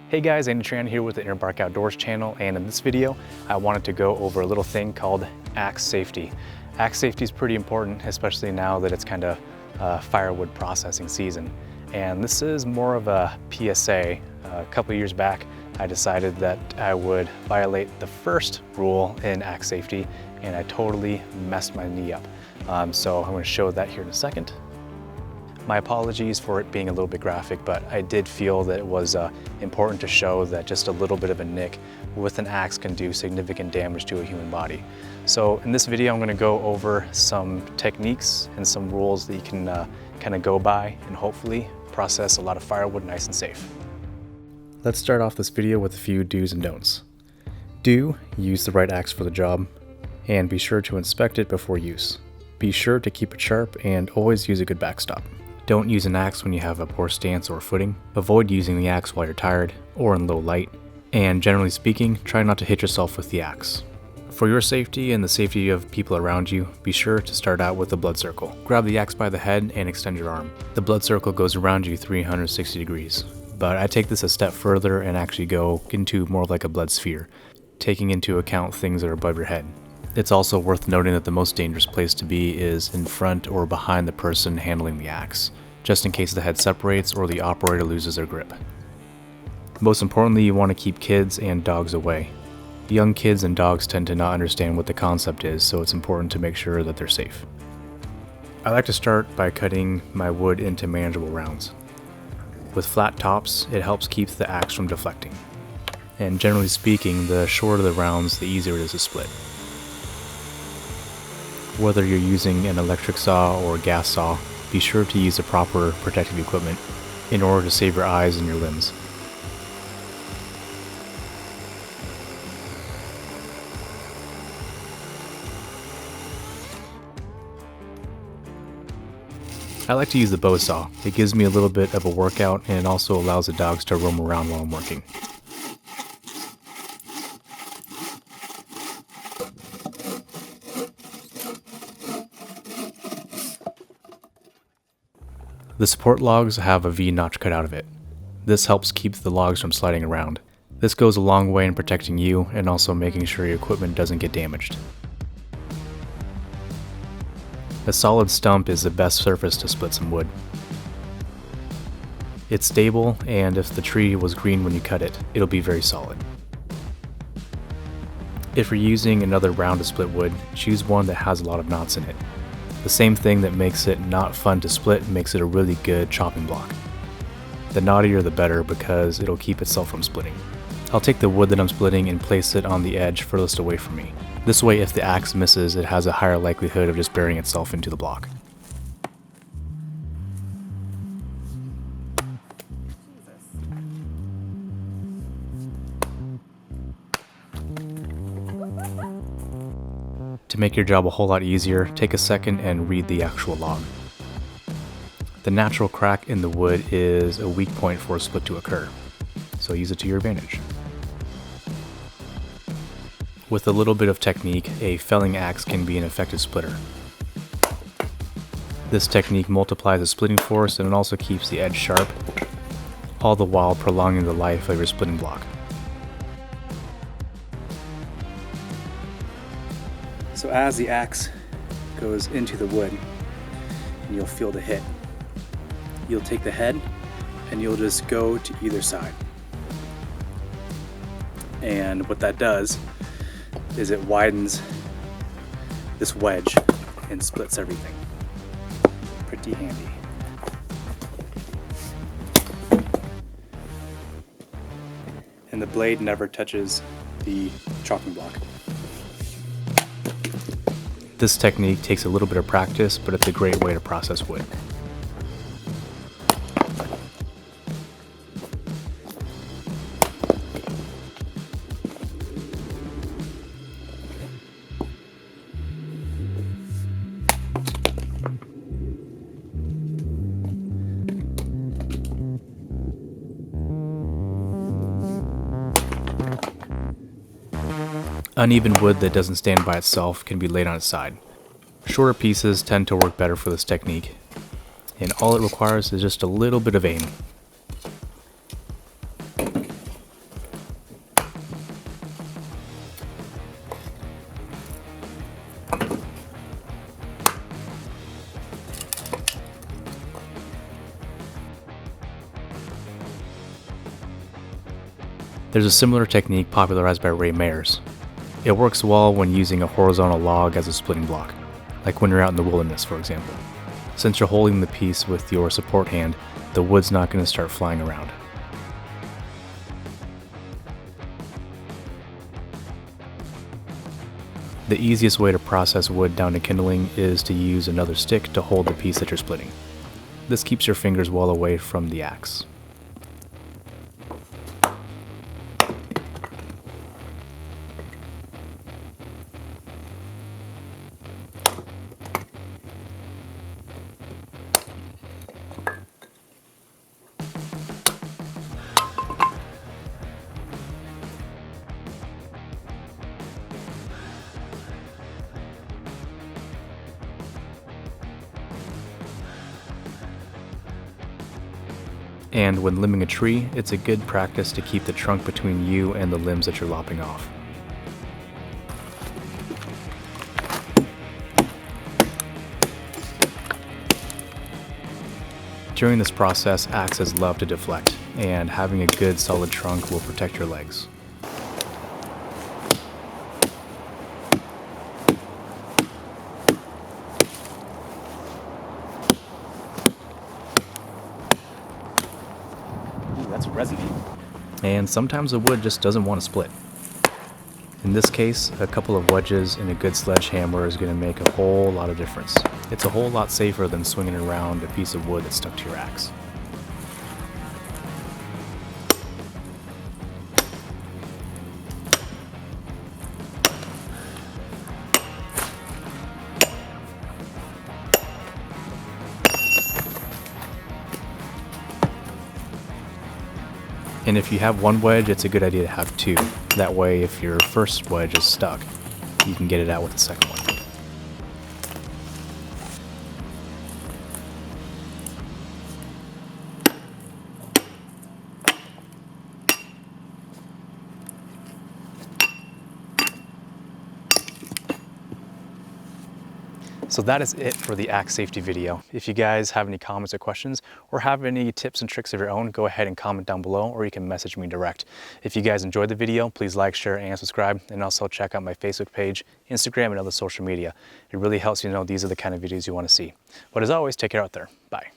Hey guys, Andy Tran here with the InnerBark Outdoors channel, and in this video I wanted to go over a little thing called axe safety. Axe safety is pretty important, especially now that it's kind of firewood processing season. And this is more of a PSA. A couple years back I decided that I would violate the first rule in axe safety, and I totally messed my knee up. So I'm going to show that here in a second. My apologies for it being a little bit graphic, but I did feel that it was important to show that just a little bit of a nick with an axe can do significant damage to a human body. So in this video, I'm going to go over some techniques and some rules that you can kind of go by and hopefully process a lot of firewood nice and safe. Let's start off this video with a few do's and don'ts. Do use the right axe for the job, and be sure to inspect it before use. Be sure to keep it sharp and always use a good backstop. Don't use an axe when you have a poor stance or footing. Avoid using the axe while you're tired or in low light. And generally speaking, try not to hit yourself with the axe. For your safety and the safety of people around you, be sure to start out with a blood circle. Grab the axe by the head and extend your arm. The blood circle goes around you 360 degrees. But I take this a step further and actually go into more like a blood sphere, taking into account things that are above your head. It's also worth noting that the most dangerous place to be is in front or behind the person handling the axe, just in case the head separates or the operator loses their grip. Most importantly, you want to keep kids and dogs away. Young kids and dogs tend to not understand what the concept is, so it's important to make sure that they're safe. I like to start by cutting my wood into manageable rounds. With flat tops, it helps keep the axe from deflecting. And generally speaking, the shorter the rounds, the easier it is to split. Whether you're using an electric saw or a gas saw, be sure to use the proper protective equipment in order to save your eyes and your limbs. I like to use the bow saw. It gives me a little bit of a workout, and it also allows the dogs to roam around while I'm working. The support logs have a V-notch cut out of it. This helps keep the logs from sliding around. This goes a long way in protecting you and also making sure your equipment doesn't get damaged. A solid stump is the best surface to split some wood. It's stable, and if the tree was green when you cut it, it'll be very solid. If you're using another round to split wood, choose one that has a lot of knots in it. The same thing that makes it not fun to split makes it a really good chopping block. The knottier the better, because it'll keep itself from splitting. I'll take the wood that I'm splitting and place it on the edge furthest away from me. This way, if the axe misses, it has a higher likelihood of just burying itself into the block. To make your job a whole lot easier, take a second and read the actual log. The natural crack in the wood is a weak point for a split to occur, so use it to your advantage. With a little bit of technique, a felling axe can be an effective splitter. This technique multiplies the splitting force, and it also keeps the edge sharp, all the while prolonging the life of your splitting block. So as the axe goes into the wood, and you'll feel the hit, you'll take the head and you'll just go to either side. And what that does is it widens this wedge and splits everything. Pretty handy. And the blade never touches the chopping block. This technique takes a little bit of practice, but it's a great way to process wood. Uneven wood that doesn't stand by itself can be laid on its side. Shorter pieces tend to work better for this technique, and all it requires is just a little bit of aim. There's a similar technique popularized by Ray Mayers. It works well when using a horizontal log as a splitting block, like when you're out in the wilderness, for example. Since you're holding the piece with your support hand, the wood's not going to start flying around. The easiest way to process wood down to kindling is to use another stick to hold the piece that you're splitting. This keeps your fingers well away from the axe. And when limbing a tree, it's a good practice to keep the trunk between you and the limbs that you're lopping off. During this process, axes love to deflect, and having a good solid trunk will protect your legs. That's resiny. And sometimes the wood just doesn't want to split. In this case, a couple of wedges and a good sledgehammer is going to make a whole lot of difference. It's a whole lot safer than swinging around a piece of wood that's stuck to your axe. And if you have one wedge, it's a good idea to have two. That way, if your first wedge is stuck, you can get it out with the second one. So that is it for the axe safety video. If you guys have any comments or questions or have any tips and tricks of your own, go ahead and comment down below, or you can message me direct. If you guys enjoyed the video, please like, share, and subscribe, and also check out my Facebook page, Instagram, and other social media. It really helps you know these are the kind of videos you want to see. But as always, take care out there. Bye.